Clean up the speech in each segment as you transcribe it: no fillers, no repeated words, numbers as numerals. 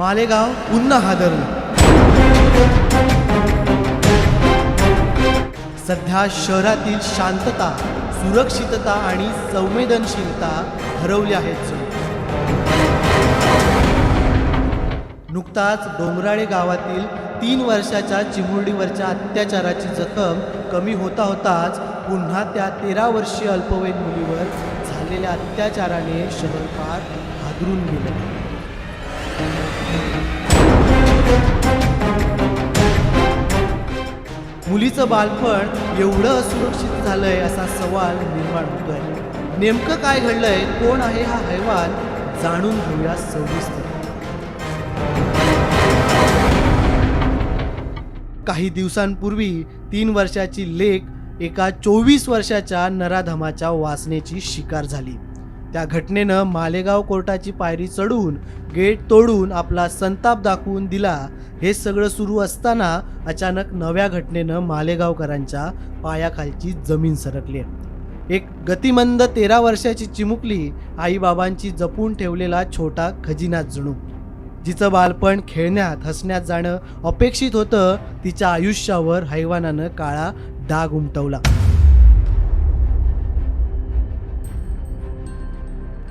मालेगाव पुन्हा हादरलं. सध्या शहरातील शांतता, सुरक्षितता आणि संवेदनशीलता हरवली आहेत. नुकताच डोंगराळे गावातील 3 वर्षाच्या चिमुरडीवरच्या अत्याचाराची जखम कमी होता होताच पुन्हा त्या 13 वर्षीय अल्पवयीन मुलीवर झालेल्या अत्याचाराने शहर फार हादरून गेले. मुलीचं बालपण एवढं असुरक्षित झालंय असा सवाल निर्माण होतोय. नेमकं काय घडलंय, कोण आहे हा हैवान, जाणून घेऊया सविस्तर. काही दिवसांपूर्वी 3 वर्षाची लेक एका 24 वर्षाच्या नराधमाच्या वासनेची शिकार झाली. त्या घटनेनं मालेगाव कोर्टाची पायरी चढून गेट तोडून आपला संताप दाखवून दिला. हे सगळं सुरू असताना अचानक नव्या घटनेनं मालेगावकरांच्या पायाखालची जमीन सरकली. एक गतिमंद 13 वर्षाची चिमुकली, आईबाबांची जपून ठेवलेला छोटा खजिना जणू, जिचं बालपण खेळण्यात हसण्यात जाणं अपेक्षित होतं, तिच्या आयुष्यावर हैवानानं काळा डाग उमटवला.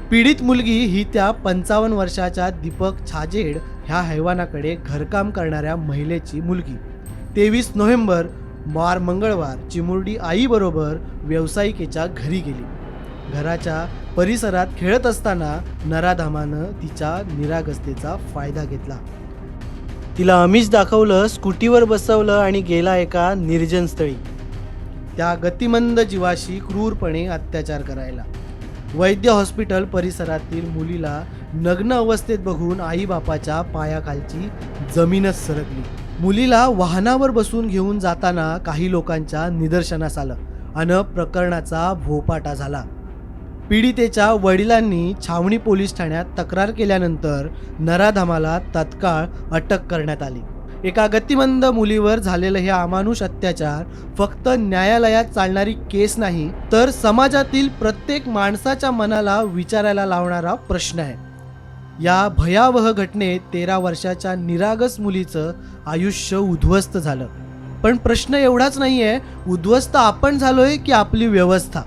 पीडित मुलगी ही त्या 55 वर्षाच्या दीपक छाजेड ह्या हैवानाकडे घरकाम करणाऱ्या महिलेची मुलगी. 23 नोव्हेंबर मंगळवार चिमुरडी आईबरोबर व्यावसायिकेच्या घरी गेली. घराच्या परिसरात खेळत असताना नराधमानं तिच्या निरागसतेचा फायदा घेतला. तिला आमिष दाखवलं, स्कूटीवर बसवलं आणि गेला एका निर्जन स्थळी त्या गतिमंद जीवाशी क्रूरपणे अत्याचार करायला. वैद्य हॉस्पिटल परिसरातील मुलीला नग्न अवस्थेत बघून आईबापाच्या पायाखालची जमीनच सरकली. मुलीला वाहनावर बसून घेऊन जाताना काही लोकांच्या निदर्शनास आलं आणि प्रकरणाचा भोपाटा झाला. पीडितेच्या वडिलांनी छावणी पोलीस ठाण्यात तक्रार केल्यानंतर नराधमाला तत्काळ अटक करण्यात आली. एका गतिमंद मुलीवर झालेलं हे अमानुष अत्याचार फक्त न्यायालयात चालणारी केस नाही, तर समाजातील प्रत्येक माणसाच्या मनाला विचारायला लावणारा प्रश्न आहे. या भयावह घटनेत 13 वर्षाच्या निरागस मुलीचं आयुष्य उद्ध्वस्त झालं. पण प्रश्न एवढाच नाहीये, उद्ध्वस्त आपण झालोय की आपली व्यवस्था.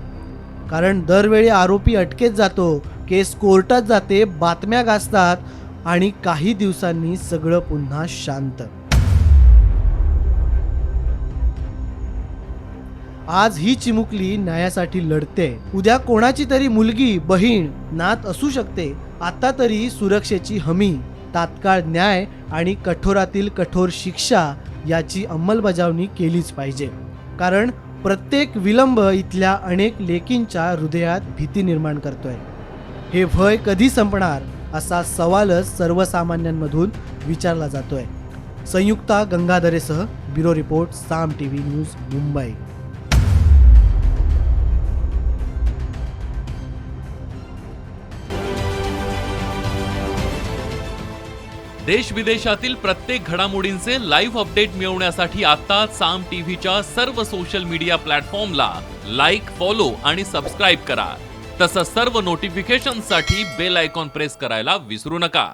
कारण दरवेळी आरोपी अटकेत जातो, केस कोर्टात जाते, बातम्या गाजतात आणि काही दिवसांनी सगळं पुन्हा शांत. आज ही चिमुकली न्यायासाठी लढते. उद्या कोणाची तरी मुलगी, बहीण, नात असू शकते. आता तरी सुरक्षेची हमी, तात्काळ न्याय आणि कठोरातील कठोर शिक्षा याची अंमलबजावणी केलीच पाहिजे. कारण प्रत्येक विलंब इथल्या अनेक लेकींच्या हृदयात भीती निर्माण करतोय. हे भय कधी संपणार असा सवालच सर्वसामान्यांमधून विचारला जातोय. संयुक्ता गंगाधरेसह ब्युरो रिपोर्ट, साम टीव्ही न्यूज, मुंबई. देश विदेशातील प्रत्येक घडामोडींचे लाईव्ह अपडेट मिळवण्यासाठी आता साम टीव्हीच्या सर्व सोशल मीडिया प्लॅटफॉर्मला लाईक, फॉलो आणि सबस्क्राईब करा. तसंच सर्व नोटिफिकेशनसाठी बेल आयकॉन प्रेस करायला विसरू नका.